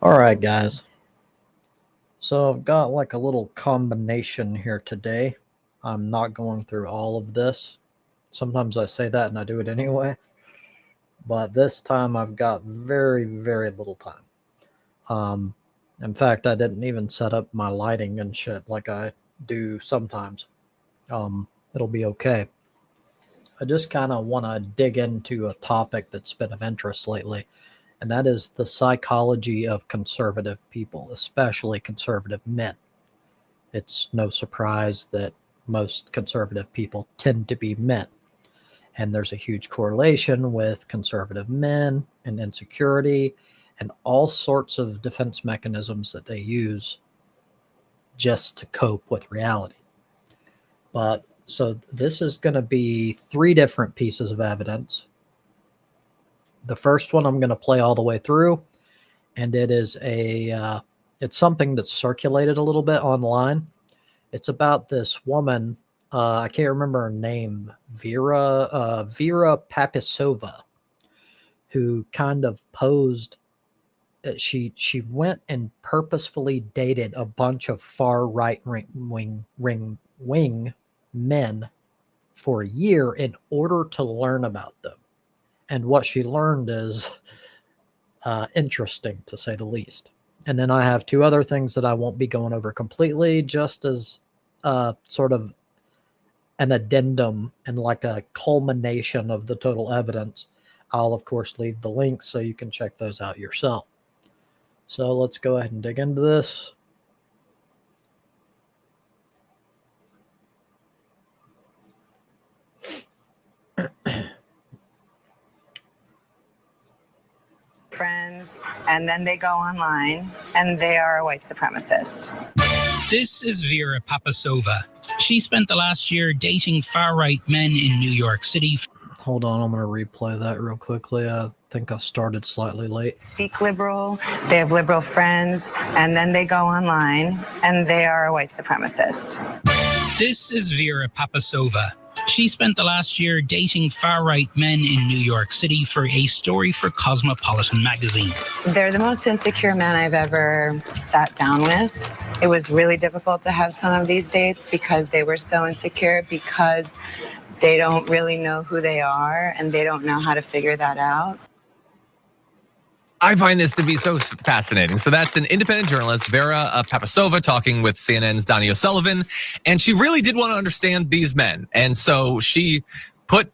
All right, guys. So I've got like a little combination here today. I'm not going through all of this. Sometimes I say that and I do it anyway. But this time I've got very, very little time. Um, in fact, I didn't even set up my lighting and shit like I do sometimes. It'll be okay. I just kind of want to dig into a topic that's been of interest lately, and that is the psychology of conservative people, especially conservative men. It's no surprise that most conservative people tend to be men. And there's a huge correlation with conservative men and insecurity and all sorts of defense mechanisms that they use just to cope with reality. But so this is going to be three different pieces of evidence. The first one I'm going to play all the way through, and it is it's something that's circulated a little bit online. It's about this woman. I can't remember her name, Vera Papisova, who kind of posed. She went and purposefully dated a bunch of far right wing men for a year in order to learn about them. And what she learned is interesting, to say the least. And then I have two other things that I won't be going over completely, just as sort of an addendum and like a culmination of the total evidence. I'll, of course, leave the links so you can check those out yourself. So let's go ahead and dig into this. Friends, and then they go online and they are a white supremacist. This is Vera Papasova. She spent the last year dating far-right men in New York City. Hold on, I'm going to replay that real quickly. I think I started slightly late. Speak liberal, they have liberal friends, and then they go online and they are a white supremacist. This is Vera Papasova. She spent the last year dating far-right men in New York City for a story for Cosmopolitan magazine. They're the most insecure men I've ever sat down with. It was really difficult to have some of these dates because they were so insecure, because they don't really know who they are and they don't know how to figure that out. I find this to be so fascinating. So that's an independent journalist, Vera Papasova, talking with CNN's Donnie O'Sullivan. And she really did want to understand these men. And so she put,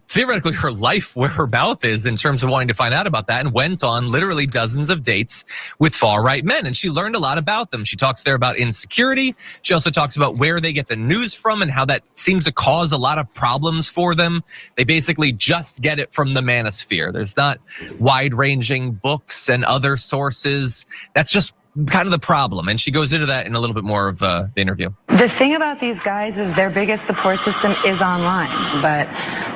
theoretically her life where her mouth is in terms of wanting to find out about that, and went on literally dozens of dates with far-right men. And she learned a lot about them. She talks there about insecurity. She also talks about where they get the news from and how that seems to cause a lot of problems for them. They basically just get it from the manosphere. There's not wide-ranging books and other sources. That's just kind of the problem. And she goes into that in a little bit more of the interview. The thing about these guys is their biggest support system is online, but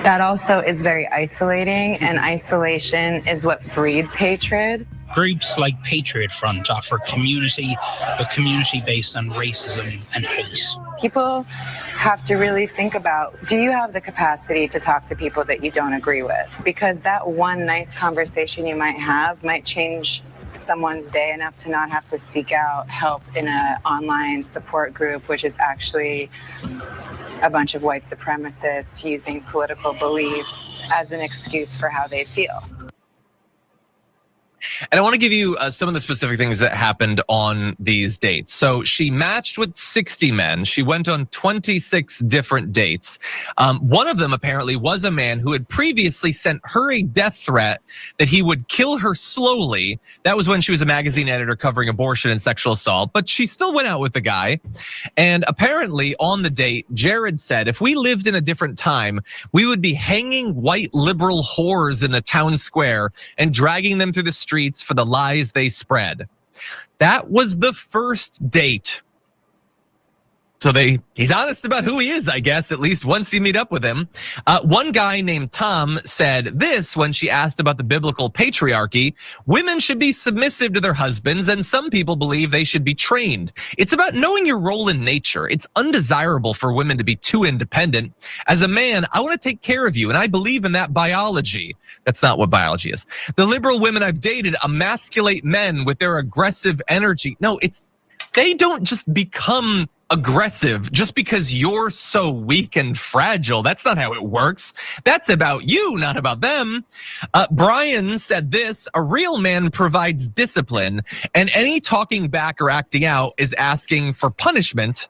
that also is very isolating, and isolation is what breeds hatred. Groups like Patriot Front offer community, but community based on racism and hate. People have to really think about, do you have the capacity to talk to people that you don't agree with? Because that one nice conversation you might have might change someone's day enough to not have to seek out help in an online support group, which is actually a bunch of white supremacists using political beliefs as an excuse for how they feel. And I want to give you some of the specific things that happened on these dates. So she matched with 60 men. She went on 26 different dates. One of them apparently was a man who had previously sent her a death threat that he would kill her slowly. That was when she was a magazine editor covering abortion and sexual assault, but she still went out with the guy. And apparently on the date, Jared said, if we lived in a different time, we would be hanging white liberal whores in the town square and dragging them through the streets for the lies they spread. That was the first date. So he's honest about who he is, I guess, at least once you meet up with him. One guy named Tom said this when she asked about the biblical patriarchy: women should be submissive to their husbands, and some people believe they should be trained. It's about knowing your role in nature. It's undesirable for women to be too independent. As a man, I want to take care of you, and I believe in that biology. That's not what biology is. The liberal women I've dated emasculate men with their aggressive energy. No, they don't just become aggressive just because you're so weak and fragile. That's not how it works. That's about you, not about them. Brian said this: a real man provides discipline, and any talking back or acting out is asking for punishment.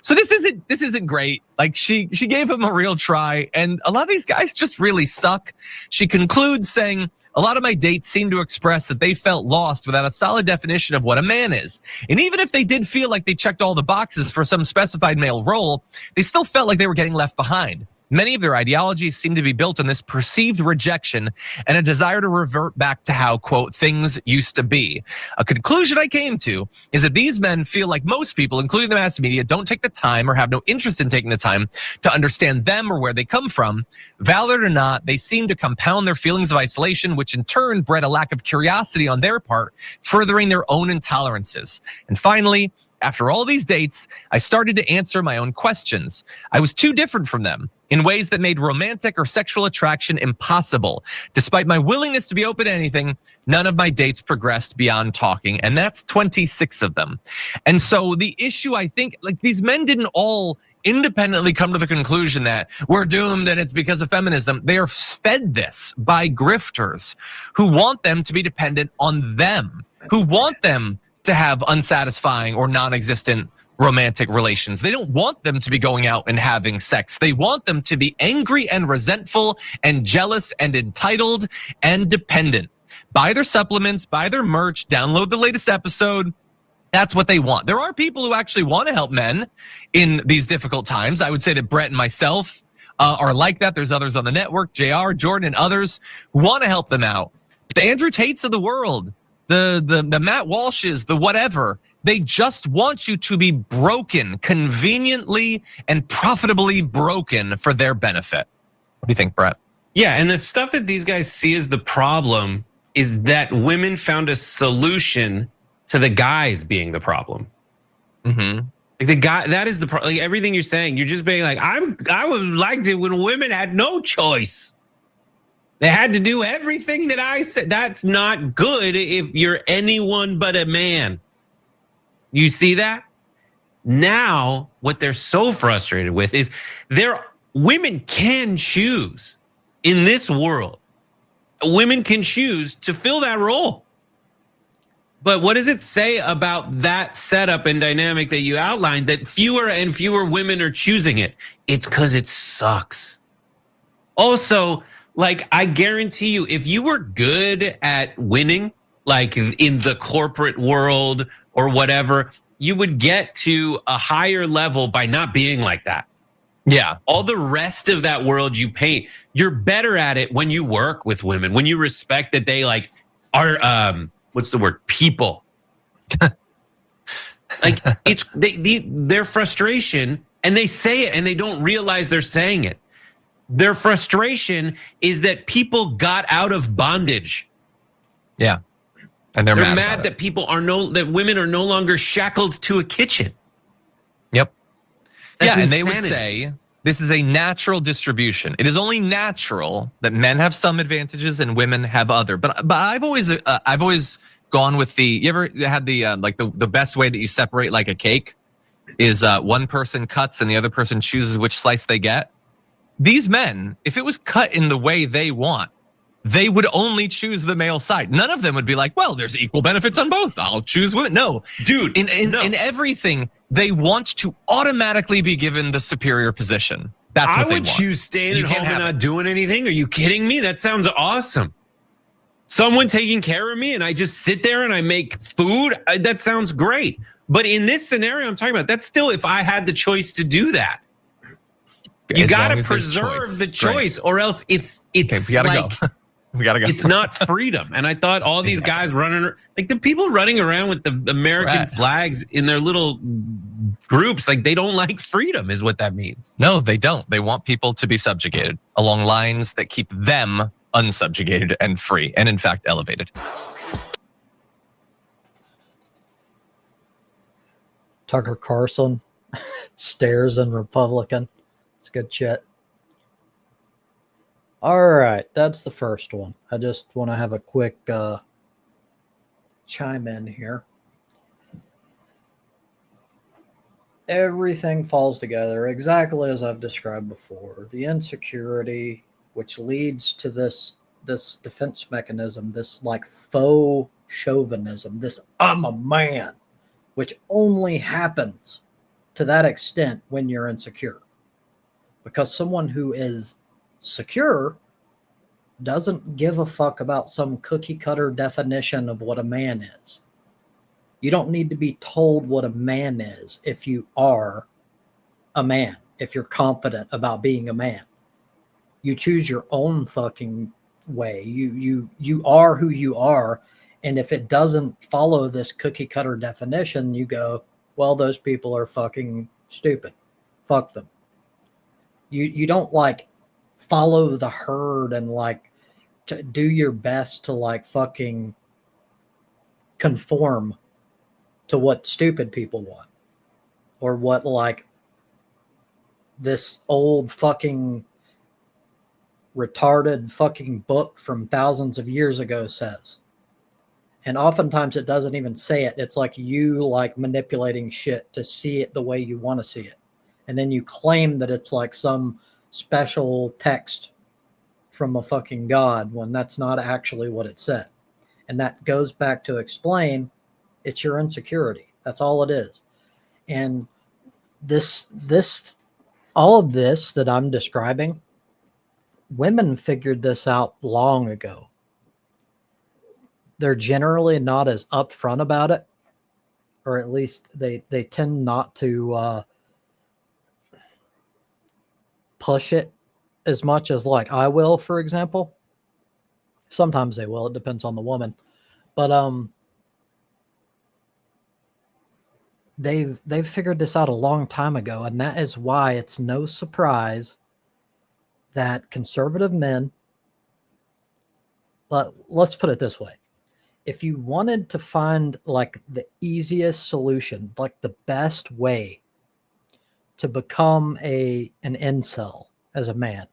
So this isn't great. Like she gave him a real try, and a lot of these guys just really suck. She concludes saying, a lot of my dates seem to express that they felt lost without a solid definition of what a man is. And even if they did feel like they checked all the boxes for some specified male role, they still felt like they were getting left behind. Many of their ideologies seem to be built on this perceived rejection and a desire to revert back to how, quote, things used to be. A conclusion I came to is that these men feel like most people, including the mass media, don't take the time or have no interest in taking the time to understand them or where they come from. Valid or not, they seem to compound their feelings of isolation, which in turn bred a lack of curiosity on their part, furthering their own intolerances. And finally, after all these dates, I started to answer my own questions. I was too different from them in ways that made romantic or sexual attraction impossible. Despite my willingness to be open to anything, none of my dates progressed beyond talking, and that's 26 of them. And so the issue, I think, like these men didn't all independently come to the conclusion that we're doomed and it's because of feminism. They are fed this by grifters who want them to be dependent on them, who want them to have unsatisfying or non-existent romantic relations. They don't want them to be going out and having sex. They want them to be angry and resentful and jealous and entitled and dependent. Buy their supplements, buy their merch, download the latest episode. That's what they want. There are people who actually want to help men in these difficult times. I would say that Brett and myself are like that. There's others on the network, JR, Jordan, and others who want to help them out. The Andrew Tates of the world, the Matt Walshes, the whatever, they just want you to be broken, conveniently and profitably broken for their benefit. What do you think, Brett? Yeah, and the stuff that these guys see as the problem is that women found a solution to the guys being the problem. Mm-hmm. Like the guy, that is the problem. Like everything you're saying, you're just being like, I would like it when women had no choice. They had to do everything that I said. That's not good if you're anyone but a man. You see that? Now, what they're so frustrated with is women can choose in this world. Women can choose to fill that role. But what does it say about that setup and dynamic that you outlined that fewer and fewer women are choosing it? It's because it sucks. Also, like, I guarantee you, if you were good at winning, like in the corporate world or whatever, you would get to a higher level by not being like that. Yeah. All the rest of that world you paint, you're better at it when you work with women, when you respect that they like are, what's the word? People. Like it's their frustration, and they say it and they don't realize they're saying it. Their frustration is that people got out of bondage. Yeah. And they're mad that that women are no longer shackled to a kitchen. Yep. That's and insanity. they would say this is a natural distribution. It is only natural that men have some advantages and women have other. But I've always gone with you ever had the like the best way that you separate like a cake is one person cuts and the other person chooses which slice they get. These men, if it was cut in the way they want, they would only choose the male side. None of them would be like, well, there's equal benefits on both. I'll choose women. No, dude, in everything, they want to automatically be given the superior position. That's what they want. I would choose staying at home and not doing anything. Are you kidding me? That sounds awesome. Someone taking care of me and I just sit there and I make food. That sounds great. But in this scenario I'm talking about, that's still if I had the choice to do that. You got to preserve the choice, or else it's okay, we gotta like, go. We gotta go. It's not freedom. And I thought all these guys running, like the people running around with the American flags in their little groups. Like, they don't like freedom is what that means. No, they don't. They want people to be subjugated along lines that keep them unsubjugated and free, and in fact, elevated. Tucker Carlson stares and Republican. It's good shit. All right, that's the first one. I just want to have a quick chime in here. Everything falls together exactly as I've described before. The insecurity, which leads to this defense mechanism, this like faux chauvinism, this I'm a man, which only happens to that extent when you're insecure. Because someone who is secure doesn't give a fuck about some cookie cutter definition of what a man is. You don't need to be told what a man is if you are a man, if you're confident about being a man. You choose your own fucking way. You are who you are. And if it doesn't follow this cookie cutter definition, you go, well, those people are fucking stupid. Fuck them. You don't like follow the herd and like to do your best to like fucking conform to what stupid people want, or what like this old fucking retarded fucking book from thousands of years ago says. And oftentimes it doesn't even say it. It's like you like manipulating shit to see it the way you want to see it. And then you claim that it's like some special text from a fucking god when that's not actually what it said. And that goes back to explain it's your insecurity. That's all it is. And all of this that I'm describing, women figured this out long ago. They're generally not as upfront about it, or at least they tend not to push it as much as like I will, for example. Sometimes they will. It depends on the woman. But they've figured this out a long time ago, and that is why it's no surprise that conservative men, let's put it this way. If you wanted to find like the easiest solution, like the best way to become an incel as a man,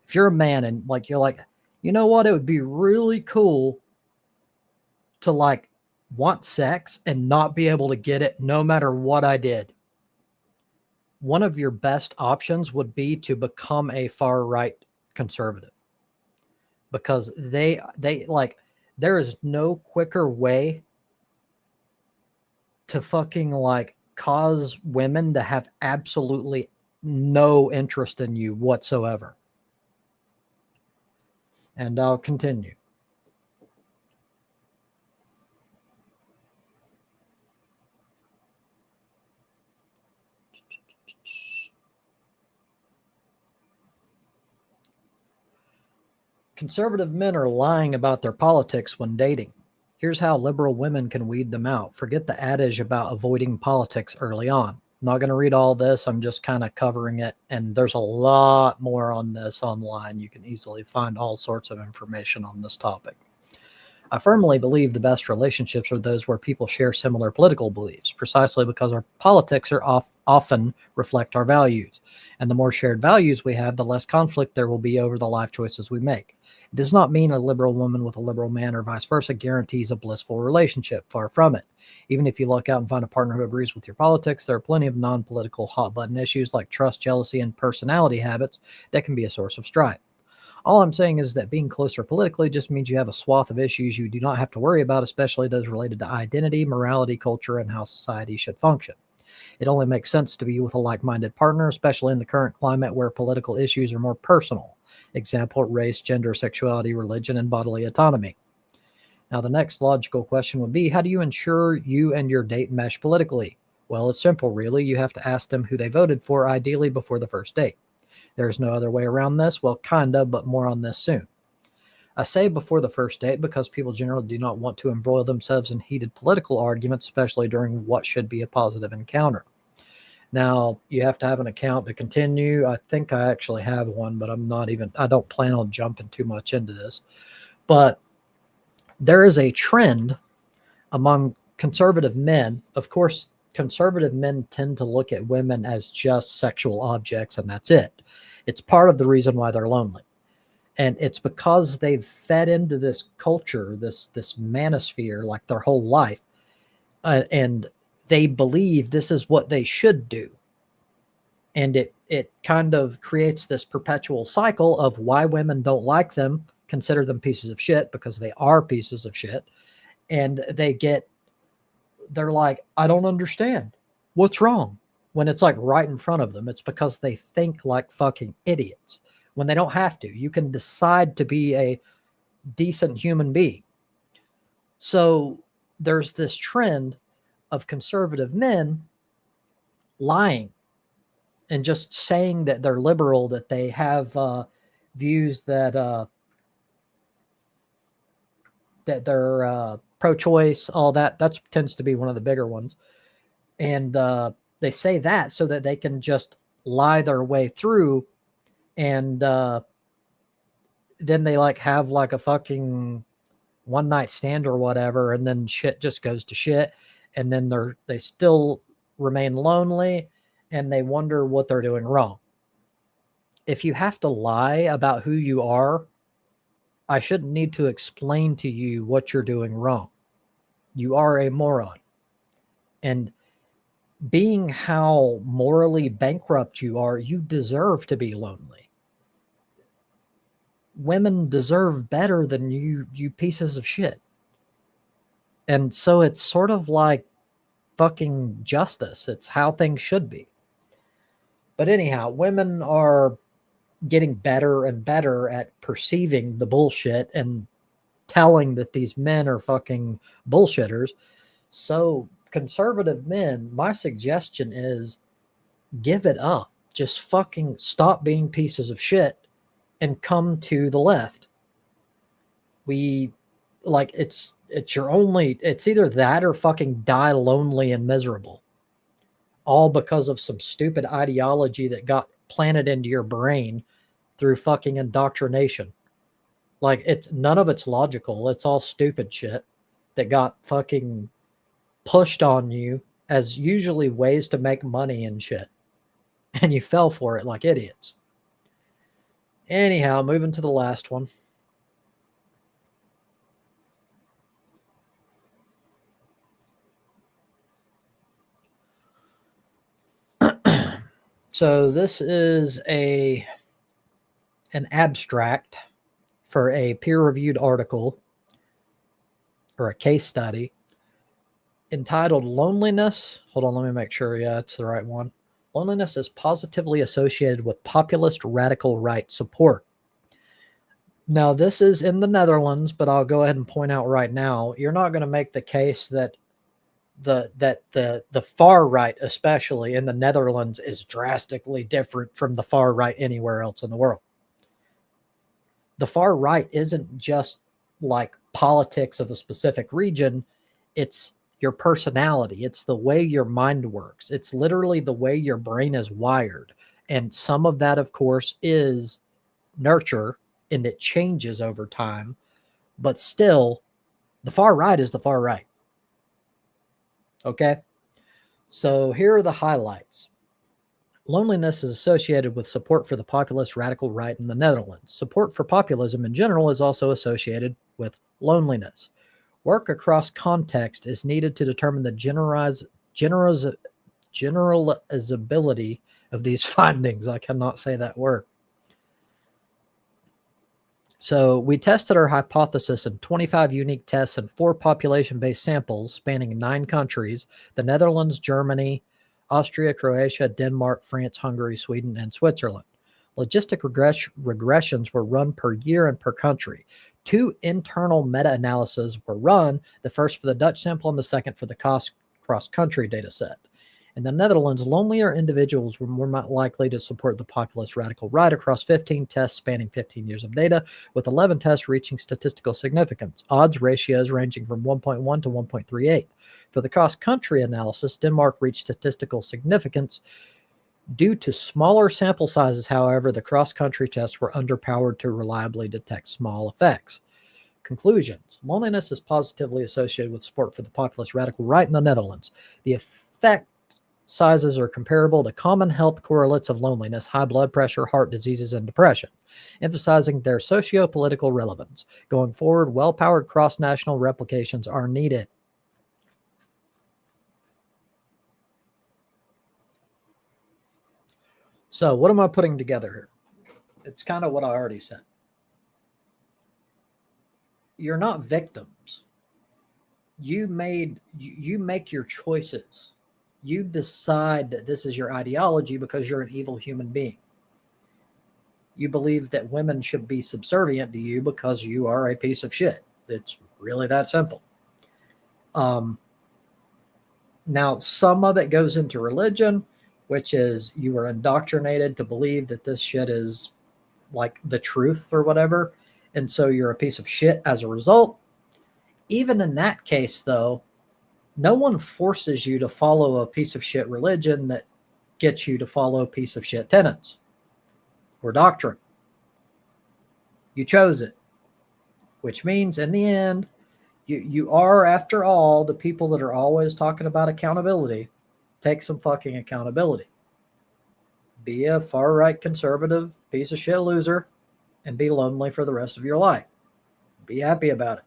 if you're a man and like you're like, you know what, it would be really cool to like want sex and not be able to get it no matter what I did. One of your best options would be to become a far right conservative, because they like, there is no quicker way to fucking like cause women to have absolutely no interest in you whatsoever. And I'll continue. Conservative men are lying about their politics when dating. Here's how liberal women can weed them out. Forget the adage about avoiding politics early on. I'm not going to read all this. I'm just kind of covering it. And there's a lot more on this online. You can easily find all sorts of information on this topic. I firmly believe the best relationships are those where people share similar political beliefs, precisely because our politics are often reflect our values. And the more shared values we have, the less conflict there will be over the life choices we make. It does not mean a liberal woman with a liberal man or vice versa guarantees a blissful relationship. Far from it. Even if you look out and find a partner who agrees with your politics, there are plenty of non-political hot-button issues like trust, jealousy, and personality habits that can be a source of strife. All I'm saying is that being closer politically just means you have a swath of issues you do not have to worry about, especially those related to identity, morality, culture, and how society should function. It only makes sense to be with a like-minded partner, especially in the current climate where political issues are more personal. Example, race, gender, sexuality, religion, and bodily autonomy. Now, the next logical question would be, how do you ensure you and your date mesh politically? Well, it's simple, really. You have to ask them who they voted for, ideally before the first date. There's no other way around this. Well, kind of, but more on this soon. I say before the first date because people generally do not want to embroil themselves in heated political arguments, especially during what should be a positive encounter. Now, you have to have an account to continue. I think I actually have one, but I don't plan on jumping too much into this. But there is a trend among conservative men. Of course, conservative men tend to look at women as just sexual objects, and that's it. It's part of the reason why they're lonely. And it's because they've fed into this culture, this manosphere, like their whole life. And they believe this is what they should do. And it kind of creates this perpetual cycle of why women don't like them, consider them pieces of shit, because they are pieces of shit. And they're like, I don't understand. What's wrong? When it's like right in front of them. It's because they think like fucking idiots when they don't have to. You can decide to be a decent human being. So there's this trend of conservative men lying and just saying that they're liberal, that they have views that they're pro-choice, all that. That tends to be one of the bigger ones. And they say that so that they can just lie their way through, and then they like have like a fucking one night stand or whatever, and then shit just goes to shit, and then they still remain lonely, and they wonder what they're doing wrong. If you have to lie about who you are, I shouldn't need to explain to you what you're doing wrong. You are a moron. And being how morally bankrupt you are, you deserve to be lonely. Women deserve better than you pieces of shit. And so it's sort of like fucking justice. It's how things should be. But anyhow, women are getting better and better at perceiving the bullshit and telling that these men are fucking bullshitters. So conservative men, my suggestion is give it up. Just fucking stop being pieces of shit and come to the left. It's either that or fucking die lonely and miserable. All because of some stupid ideology that got planted into your brain through fucking indoctrination. Like, none of it's logical. It's all stupid shit that got fucking pushed on you as usually ways to make money and shit. And you fell for it like idiots. Anyhow, moving to the last one. So this is an abstract for a peer-reviewed article or a case study entitled Loneliness. Hold on, let me make sure. Yeah, it's the right one. Loneliness is positively associated with populist radical right support. Now, this is in the Netherlands, but I'll go ahead and point out right now, you're not going to make the case that the far right, especially in the Netherlands, is drastically different from the far right anywhere else in the world. The far right isn't just like politics of a specific region. It's your personality. It's the way your mind works. It's literally the way your brain is wired. And some of that, of course, is nurture, and it changes over time. But still, the far right is the far right. Okay? So here are the highlights. Loneliness is associated with support for the populist radical right in the Netherlands. Support for populism in general is also associated with loneliness. Work across context is needed to determine the generalizability of these findings. I cannot say that word. So we tested our hypothesis in 25 unique tests and 4 population-based samples spanning 9 countries: the Netherlands, Germany, Austria, Croatia, Denmark, France, Hungary, Sweden, and Switzerland. Logistic regressions were run per year and per country. 2 internal meta-analyses were run, the first for the Dutch sample and the second for the cross-country data set. In the Netherlands, lonelier individuals were more likely to support the populist radical right across 15 tests spanning 15 years of data, with 11 tests reaching statistical significance, odds ratios ranging from 1.1 to 1.38. For the cross-country analysis, Denmark reached statistical significance. Due to smaller sample sizes, however, the cross-country tests were underpowered to reliably detect small effects. Conclusions. Loneliness is positively associated with support for the populist radical right in the Netherlands. The effect sizes are comparable to common health correlates of loneliness, high blood pressure, heart diseases, and depression, emphasizing their socio-political relevance. Going forward, well-powered cross-national replications are needed. So what am I putting together here? It's kind of what I already said. You're not victims. You make your choices. You decide that this is your ideology because you're an evil human being. You believe that women should be subservient to you because you are a piece of shit. It's really that simple. Now, some of it goes into religion, which is you are indoctrinated to believe that this shit is like the truth or whatever. And so you're a piece of shit as a result. Even in that case, though, no one forces you to follow a piece of shit religion that gets you to follow piece of shit tenets or doctrine. You chose it, which means in the end, you are, after all, the people that are always talking about accountability. Take some fucking accountability. Be a far-right conservative piece of shit loser and be lonely for the rest of your life. Be happy about it.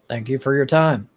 Thank you for your time.